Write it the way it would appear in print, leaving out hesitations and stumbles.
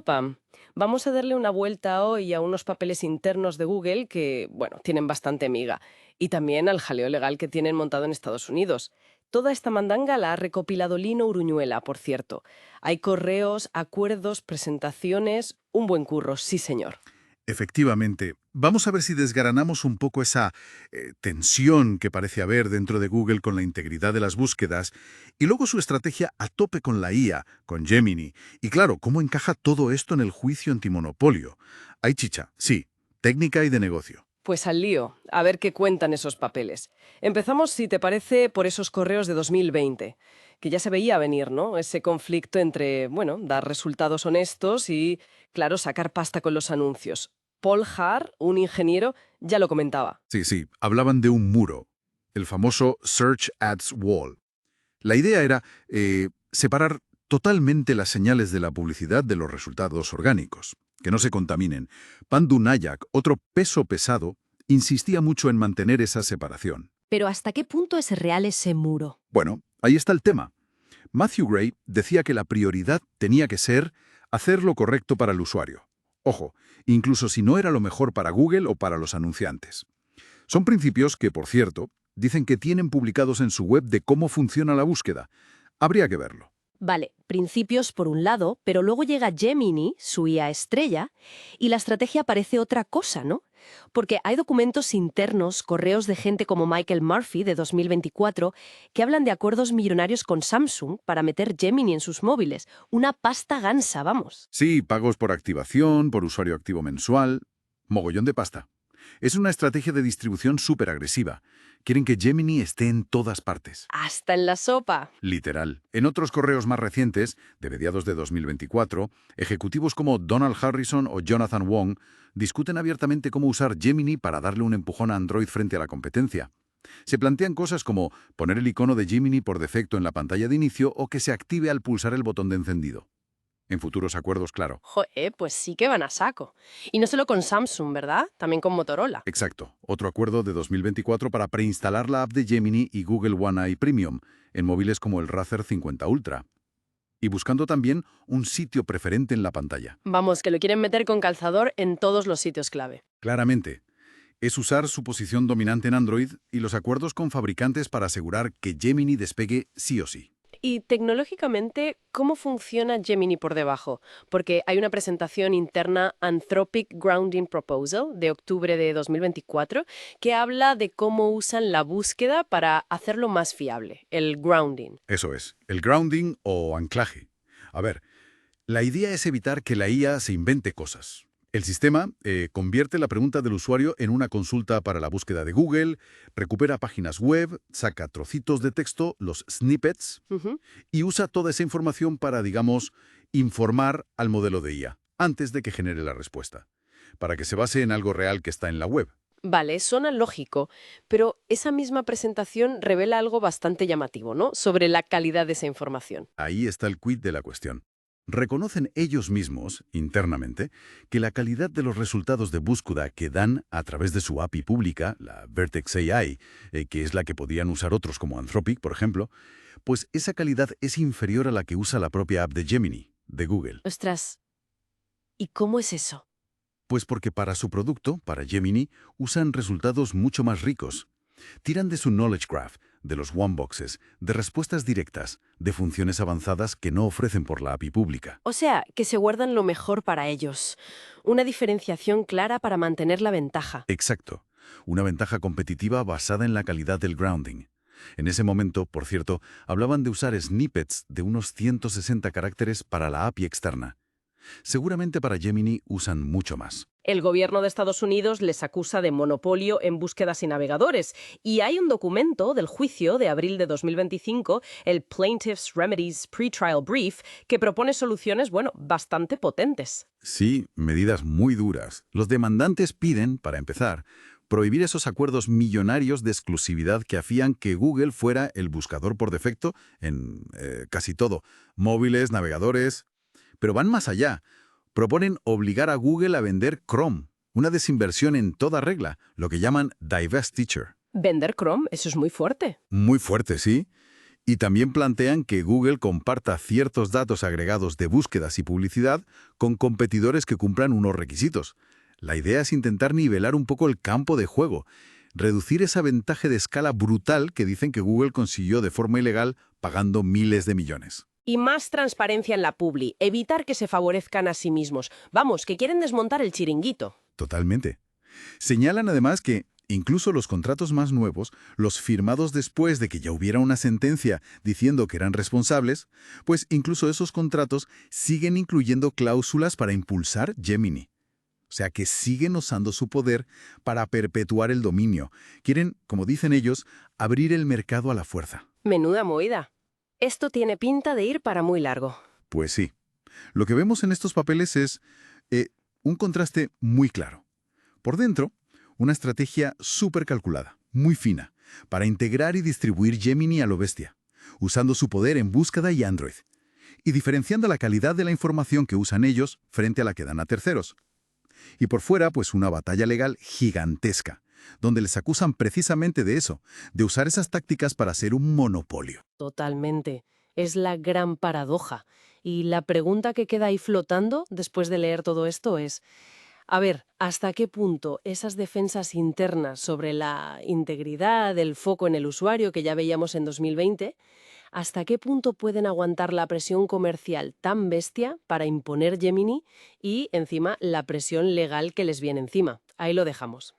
Pam, vamos a darle una vuelta hoy a unos papeles internos de Google que, bueno, tienen bastante miga. Y también al jaleo legal que tienen montado en Estados Unidos. Toda esta mandanga la ha recopilado Lino Uruñuela, por cierto. Hay correos, acuerdos, presentaciones, un buen curro, sí señor. Efectivamente. Vamos a ver si desgranamos un poco esa tensión que parece haber dentro de Google con la integridad de las búsquedas y luego su estrategia a tope con la IA, con Gemini. Y claro, cómo encaja todo esto en el juicio antimonopolio. Hay chicha, sí, técnica y de negocio. Pues al lío, a ver qué cuentan esos papeles. Empezamos, si te parece, por esos correos de 2020, que ya se veía venir, ¿no? Ese conflicto entre, bueno, dar resultados honestos y, claro, sacar pasta con los anuncios. Paul Haar, un ingeniero, ya lo comentaba. Sí, sí, hablaban de un muro, el famoso Search Ads Wall. La idea era separar totalmente las señales de la publicidad de los resultados orgánicos, que no se contaminen. Pandu Nayak, otro peso pesado, insistía mucho en mantener esa separación. Pero ¿hasta qué punto es real ese muro? Bueno, ahí está el tema. Matthew Gray decía que la prioridad tenía que ser hacer lo correcto para el usuario. Ojo, incluso si no era lo mejor para Google o para los anunciantes. Son principios que, por cierto, dicen que tienen publicados en su web de cómo funciona la búsqueda. Habría que verlo. Vale, principios por un lado, pero luego llega Gemini, su IA estrella, y la estrategia parece otra cosa, ¿no? Porque hay documentos internos, correos de gente como Michael Murphy de 2024, que hablan de acuerdos millonarios con Samsung para meter Gemini en sus móviles. Una pasta gansa, vamos. Sí, pagos por activación, por usuario activo mensual, mogollón de pasta. Es una estrategia de distribución súper agresiva. Quieren que Gemini esté en todas partes. Hasta en la sopa. Literal. En otros correos más recientes, de mediados de 2024, ejecutivos como Donald Harrison o Jonathan Wong discuten abiertamente cómo usar Gemini para darle un empujón a Android frente a la competencia. Se plantean cosas como poner el icono de Gemini por defecto en la pantalla de inicio o que se active al pulsar el botón de encendido. En futuros acuerdos, claro. Joder, pues sí que van a saco. Y no solo con Samsung, ¿verdad? También con Motorola. Exacto. Otro acuerdo de 2024 para preinstalar la app de Gemini y Google One AI Premium en móviles como el Razer 50 Ultra. Y buscando también un sitio preferente en la pantalla. Vamos, que lo quieren meter con calzador en todos los sitios clave. Claramente, es usar su posición dominante en Android y los acuerdos con fabricantes para asegurar que Gemini despegue sí o sí. Y tecnológicamente, ¿cómo funciona Gemini por debajo? Porque hay una presentación interna Anthropic Grounding Proposal de octubre de 2024 que habla de cómo usan la búsqueda para hacerlo más fiable, el grounding. Eso es, el grounding o anclaje. A ver, la idea es evitar que la IA se invente cosas. El sistema convierte la pregunta del usuario en una consulta para la búsqueda de Google, recupera páginas web, saca trocitos de texto, los snippets, Ujú. y usa toda esa información para, digamos, informar al modelo de IA, antes de que genere la respuesta, para que se base en algo real que está en la web. Vale, suena lógico, pero esa misma presentación revela algo bastante llamativo, ¿no? Sobre la calidad de esa información. Ahí está el quid de la cuestión. Reconocen ellos mismos, internamente, que la calidad de los resultados de búsqueda que dan a través de su API pública, la Vertex AI, que es la que podían usar otros como Anthropic, por ejemplo, pues esa calidad es inferior a la que usa la propia app de Gemini, de Google. Ostras, ¿y cómo es eso? Pues porque para su producto, para Gemini, usan resultados mucho más ricos. Tiran de su Knowledge Graph, de los One-Boxes, de respuestas directas, de funciones avanzadas que no ofrecen por la API pública. O sea, que se guardan lo mejor para ellos. Una diferenciación clara para mantener la ventaja. Exacto. Una ventaja competitiva basada en la calidad del grounding. En ese momento, por cierto, hablaban de usar snippets de unos 160 caracteres para la API externa. Seguramente para Gemini usan mucho más. El gobierno de Estados Unidos les acusa de monopolio en búsquedas y navegadores, y hay un documento del juicio de abril de 2025, el Plaintiff's Remedies Pretrial Brief, que propone soluciones, bueno, bastante potentes. Sí, medidas muy duras. Los demandantes piden, para empezar, prohibir esos acuerdos millonarios de exclusividad que hacían que Google fuera el buscador por defecto en casi todo, móviles, navegadores. Pero van más allá. Proponen obligar a Google a vender Chrome, una desinversión en toda regla, lo que llaman divestiture. Vender Chrome, eso es muy fuerte. Muy fuerte, sí. Y también plantean que Google comparta ciertos datos agregados de búsquedas y publicidad con competidores que cumplan unos requisitos. La idea es intentar nivelar un poco el campo de juego, reducir esa ventaja de escala brutal que dicen que Google consiguió de forma ilegal pagando miles de millones. Y más transparencia en la publi, evitar que se favorezcan a sí mismos. Vamos, que quieren desmontar el chiringuito. Totalmente. Señalan además que incluso los contratos más nuevos, los firmados después de que ya hubiera una sentencia diciendo que eran responsables, pues incluso esos contratos siguen incluyendo cláusulas para impulsar Gemini. O sea que siguen usando su poder para perpetuar el dominio. Quieren, como dicen ellos, abrir el mercado a la fuerza. Menuda movida. Esto tiene pinta de ir para muy largo. Pues sí. Lo que vemos en estos papeles es un contraste muy claro. Por dentro, una estrategia súper calculada, muy fina, para integrar y distribuir Gemini a lo bestia, usando su poder en búsqueda y Android, y diferenciando la calidad de la información que usan ellos frente a la que dan a terceros. Y por fuera, pues una batalla legal gigantesca, donde les acusan precisamente de eso, de usar esas tácticas para hacer un monopolio. Totalmente. Es la gran paradoja. Y la pregunta que queda ahí flotando después de leer todo esto es, a ver, ¿hasta qué punto esas defensas internas sobre la integridad, el foco en el usuario que ya veíamos en 2020, hasta qué punto pueden aguantar la presión comercial tan bestia para imponer Gemini y, encima, la presión legal que les viene encima? Ahí lo dejamos.